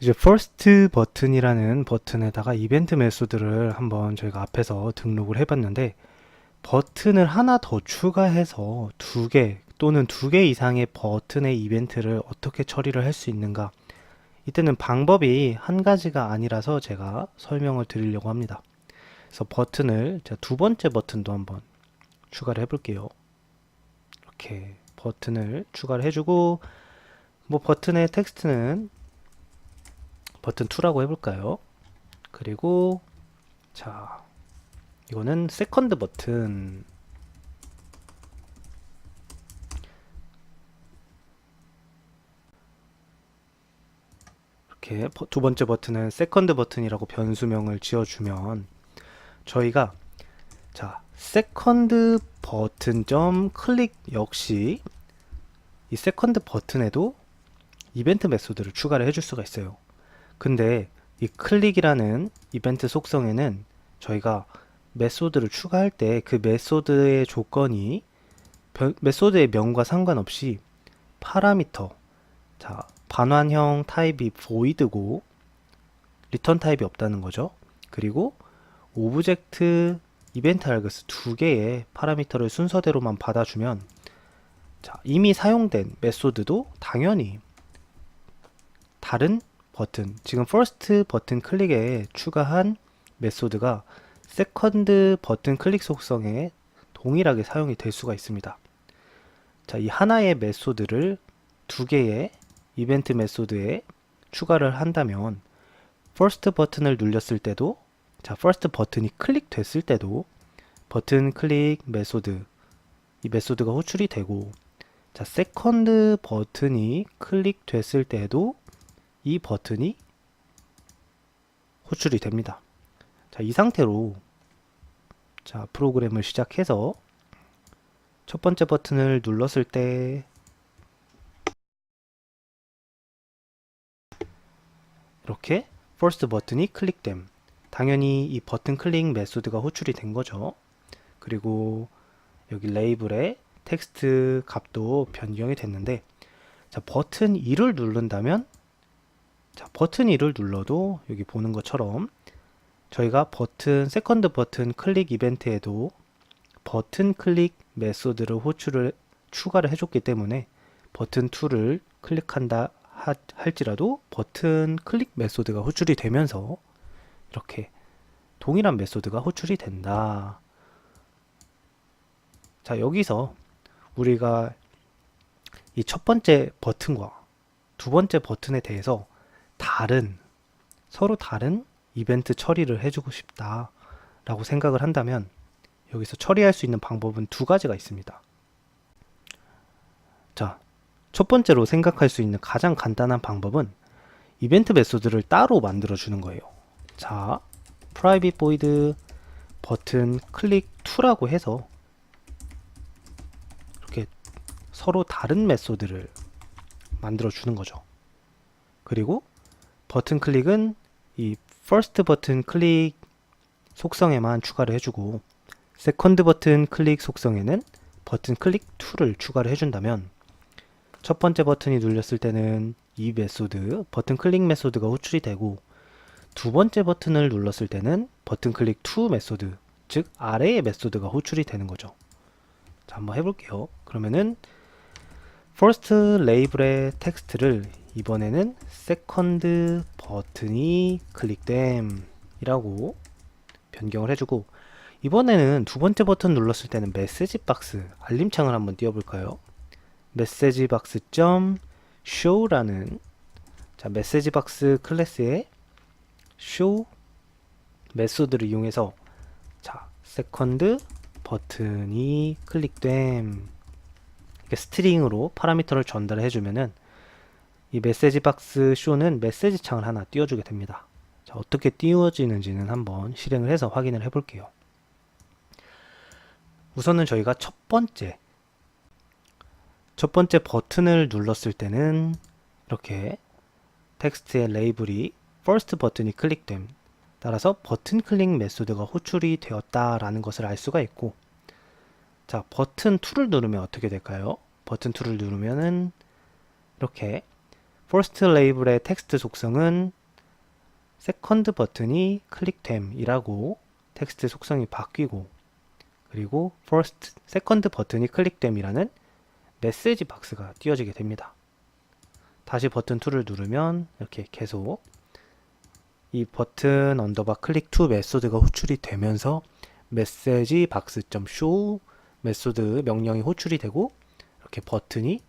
이제 first 버튼이라는 버튼에다가 이벤트 메소드를 한번 저희가 앞에서 등록을 해봤는데, 버튼을 하나 더 추가해서 2개 또는 2개 이상의 버튼의 이벤트를 어떻게 처리를 할 수 있는가, 이때는 방법이 한 가지가 아니라서 제가 설명을 드리려고 합니다. 그래서 버튼을 제가 두 번째 버튼도 한번 추가를 해볼게요. 이렇게 버튼을 추가를 해주고, 뭐 버튼의 텍스트는 버튼 2라고 해볼까요? 그리고 자, 이거는 세컨드 버튼, 이렇게 두 번째 버튼은 세컨드 버튼이라고 변수명을 지어주면 저희가 자, 세컨드 버튼 점 클릭 역시 이 세컨드 버튼에도 이벤트 메소드를 추가를 해줄 수가 있어요. 근데 이 클릭이라는 이벤트 속성에는 저희가 메소드를 추가할 때 그 메소드의 조건이 메소드의 명과 상관없이 파라미터, 자, 반환형 타입이 void고 리턴 타입이 없다는 거죠. 그리고 오브젝트, 이벤트 args 2개의 파라미터를 순서대로만 받아주면, 자, 이미 사용된 메소드도 당연히 다른 버튼, 지금 first 버튼 클릭에 추가한 메소드가 세컨드 버튼 클릭 속성에 동일하게 사용이 될 수가 있습니다. 자, 이 하나의 메소드를 2개의 이벤트 메소드에 추가를 한다면 first 버튼을 눌렸을 때도, 자, first 버튼이 클릭됐을 때도 버튼 클릭 메소드, 이 메소드가 호출이 되고, 자, second 버튼이 클릭됐을 때도 이 버튼이 호출이 됩니다. 자, 이 상태로 자, 프로그램을 시작해서 첫 번째 버튼을 눌렀을 때 이렇게 first 버튼이 클릭됨. 당연히 이 버튼 클릭 메소드가 호출이 된 거죠. 그리고 여기 레이블에 텍스트 값도 변경이 됐는데, 자, 버튼 2를 누른다면, 자, 버튼 2를 눌러도 여기 보는 것처럼 저희가 버튼, 세컨드 버튼 클릭 이벤트에도 버튼 클릭 메소드를 추가를 해줬기 때문에 버튼 2를 클릭한다 할지라도 버튼 클릭 메소드가 호출이 되면서 이렇게 동일한 메소드가 호출이 된다. 자, 여기서 우리가 이 첫 번째 버튼과 두 번째 버튼에 대해서 서로 다른 이벤트 처리를 해주고 싶다 라고 생각을 한다면, 여기서 처리할 수 있는 방법은 2가지가 있습니다. 자, 첫 번째로 생각할 수 있는 가장 간단한 방법은 이벤트 메소드를 따로 만들어 주는 거예요. 자, private void 버튼 클릭 2라고 해서 이렇게 서로 다른 메소드를 만들어 주는 거죠. 그리고 버튼 클릭은 이 first 버튼 클릭 속성에만 추가를 해주고, 세컨드 버튼 클릭 속성에는 버튼 클릭 2를 추가를 해준다면, 첫 번째 버튼이 눌렸을 때는 이 메소드, 버튼 클릭 메소드가 호출이 되고, 두 번째 버튼을 눌렀을 때는 버튼 클릭 2 메소드, 즉 아래의 메소드가 호출이 되는 거죠. 자, 한번 해볼게요. 그러면은 first 레이블의 텍스트를 이번에는 세컨드 버튼이 클릭됨 이라고 변경을 해주고, 이번에는 두 번째 버튼 눌렀을 때는 메시지 박스 알림창을 한번 띄워볼까요? 메시지 박스 점 show라는, 자, 메시지 박스 클래스의 show 메소드를 이용해서, 자, 세컨드 버튼이 클릭됨, 이렇게 스트링으로 파라미터를 전달해 주면은 이 메시지 박스 show는 메시지 창을 하나 띄워주게 됩니다. 자, 어떻게 띄워지는지는 한번 실행을 해서 확인을 해 볼게요. 우선은 저희가 첫 번째 버튼을 눌렀을 때는 이렇게 텍스트의 레이블이 first 버튼이 클릭됨, 따라서 버튼 클릭 메소드가 호출이 되었다라는 것을 알 수가 있고, 자, 버튼 2를 누르면 어떻게 될까요? 버튼 2를 누르면은 이렇게 first label의 텍스트 속성은 second 버튼이 클릭됨이라고 텍스트 속성이 바뀌고, 그리고 second 버튼이 클릭됨이라는 메시지 박스가 띄워지게 됩니다. 다시 버튼 2를 누르면 이렇게 계속 이 버튼 언더바 클릭 to 메소드가 호출이 되면서 메시지 박스.show 메소드 명령이 호출이 되고, 이렇게 버튼이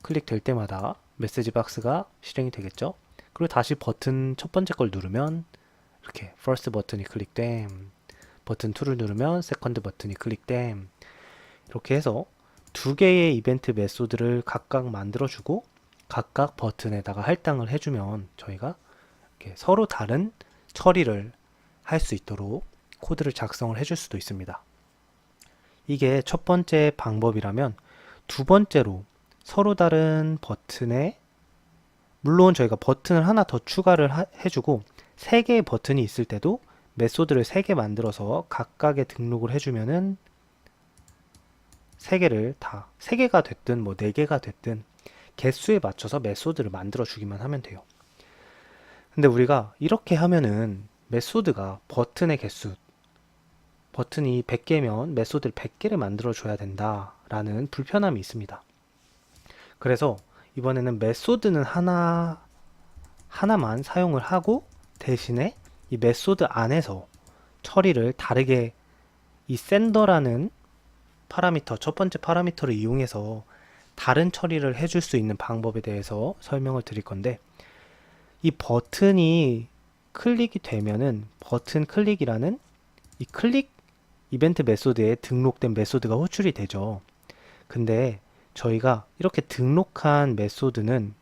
클릭될 때마다 메시지 박스가 실행이 되겠죠. 그리고 다시 버튼 첫 번째 걸 누르면 이렇게 first 버튼이 클릭됨, 버튼 2를 누르면 second 버튼이 클릭됨, 이렇게 해서 두 개의 이벤트 메소드를 각각 만들어주고 각각 버튼에다가 할당을 해주면 저희가 이렇게 서로 다른 처리를 할 수 있도록 코드를 작성을 해줄 수도 있습니다. 이게 첫 번째 방법이라면, 두 번째로 서로 다른 버튼에, 물론 저희가 버튼을 하나 더 추가를 해주고 3개의 버튼이 있을 때도 메소드를 3개 만들어서 각각의 등록을 해주면은 3개가 됐든 뭐 4개가 됐든 개수에 맞춰서 메소드를 만들어 주기만 하면 돼요. 근데 우리가 이렇게 하면은 메소드가 버튼의 개수, 버튼이 100개면 메소드를 100개를 만들어 줘야 된다라는 불편함이 있습니다. 그래서 이번에는 메소드는 하나만 사용을 하고, 대신에 이 메소드 안에서 처리를 다르게, 이 sender라는 파라미터, 첫 번째 파라미터를 이용해서 다른 처리를 해줄 수 있는 방법에 대해서 설명을 드릴 건데, 이 버튼이 클릭이 되면은 버튼 클릭이라는 이 클릭 이벤트 메소드에 등록된 메소드가 호출이 되죠. 근데 저희가 이렇게 등록한 메소드는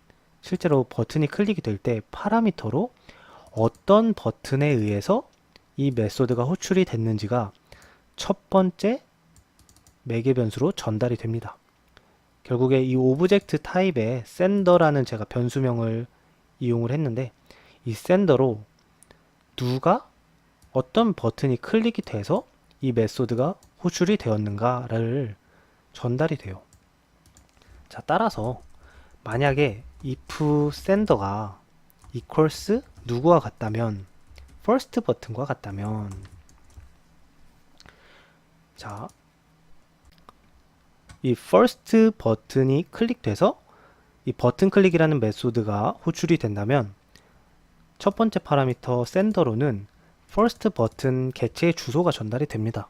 실제로 버튼이 클릭이 될 때 파라미터로 어떤 버튼에 의해서 이 메소드가 호출이 됐는지가 첫 번째 매개 변수로 전달이 됩니다. 결국에 이 오브젝트 타입의 sender라는 제가 변수명을 이용을 했는데, 이 sender로 누가 어떤 버튼이 클릭이 돼서 이 메소드가 호출이 되었는가를 전달이 돼요. 자, 따라서 만약에 if sender가 equals 누구와 같다면, first 버튼과 같다면, 자, 이 first 버튼이 클릭돼서 이 버튼 클릭이라는 메소드가 호출이 된다면, 첫 번째 파라미터 sender로는 first 버튼 객체의 주소가 전달이 됩니다.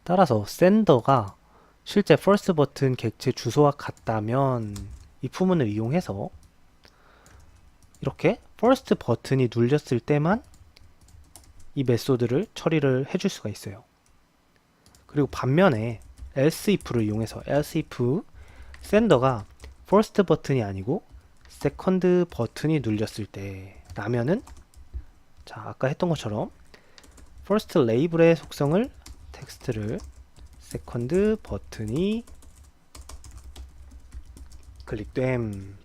따라서 sender가 실제 first 버튼 객체 주소와 같다면 이 부분을 이용해서 이렇게 first 버튼이 눌렸을 때만 이 메소드를 처리를 해줄 수가 있어요. 그리고 반면에 else if를 이용해서 else if sender가 first 버튼이 아니고 second 버튼이 눌렸을 때 라면은, 자, 아까 했던 것처럼 first label의 속성을 텍스트를 second 버튼이 클릭됨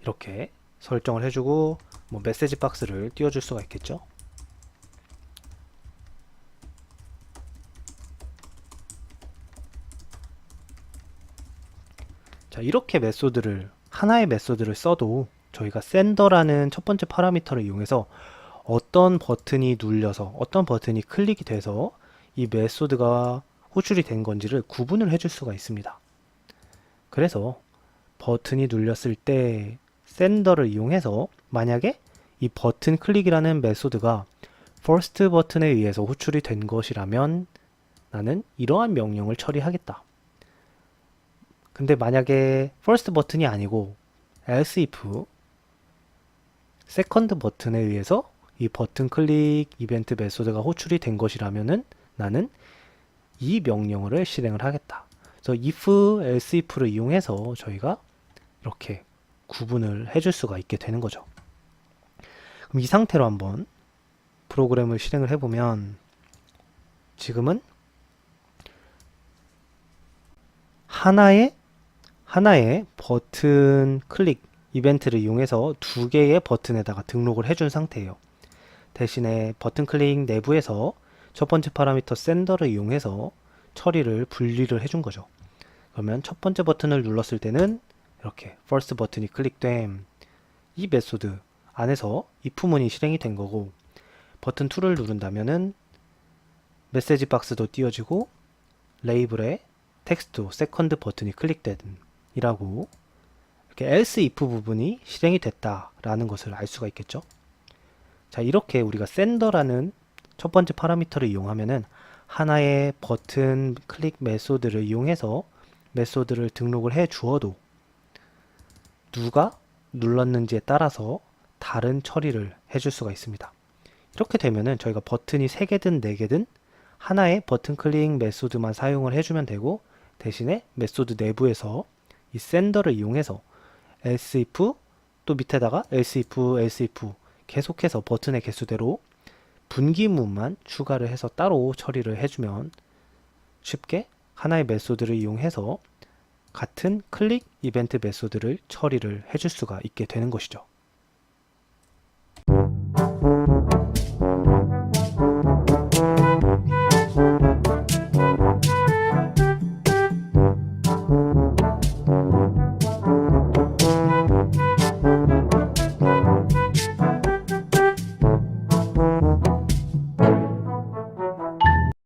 이렇게 설정을 해주고 뭐 메시지 박스를 띄워줄 수가 있겠죠. 자, 이렇게 하나의 메소드를 써도 저희가 sender라는 첫 번째 파라미터를 이용해서 어떤 버튼이 눌려서 어떤 버튼이 클릭이 돼서 이 메소드가 호출이 된 건지를 구분을 해줄 수가 있습니다. 그래서 버튼이 눌렸을 때 sender를 이용해서 만약에 이 버튼 클릭이라는 메소드가 first 버튼에 의해서 호출이 된 것이라면 나는 이러한 명령을 처리하겠다. 근데 만약에 first 버튼이 아니고 else if second 버튼에 의해서 이 버튼 클릭 이벤트 메소드가 호출이 된 것이라면은 나는 이 명령어를 실행을 하겠다. 그래서 if, else if를 이용해서 저희가 이렇게 구분을 해줄 수가 있게 되는 거죠. 그럼 이 상태로 한번 프로그램을 실행을 해보면 지금은 하나의 버튼 클릭 이벤트를 이용해서 두 개의 버튼에다가 등록을 해준 상태예요. 대신에 버튼 클릭 내부에서 첫 번째 파라미터 샌더를 이용해서 처리를 분리를 해준 거죠. 그러면 첫 번째 버튼을 눌렀을 때는 이렇게 first 버튼이 클릭됨. 이 메소드 안에서 if문이 실행이 된 거고, 버튼 2를 누른다면은 메시지 박스도 띄워지고 레이블에 텍스트 세컨드 버튼이 클릭됨 이라고 이렇게 else if 부분이 실행이 됐다라는 것을 알 수가 있겠죠. 자, 이렇게 우리가 샌더라는 첫 번째 파라미터를 이용하면은 하나의 버튼 클릭 메소드를 이용해서 메소드를 등록을 해 주어도 누가 눌렀는지에 따라서 다른 처리를 해줄 수가 있습니다. 이렇게 되면은 저희가 버튼이 3개든 4개든 하나의 버튼 클릭 메소드만 사용을 해주면 되고, 대신에 메소드 내부에서 이 샌더를 이용해서 else if 또 밑에다가 else if 계속해서 버튼의 개수대로 분기문만 추가를 해서 따로 처리를 해주면 쉽게 하나의 메소드를 이용해서 같은 클릭 이벤트 메소드를 처리를 해줄 수가 있게 되는 것이죠.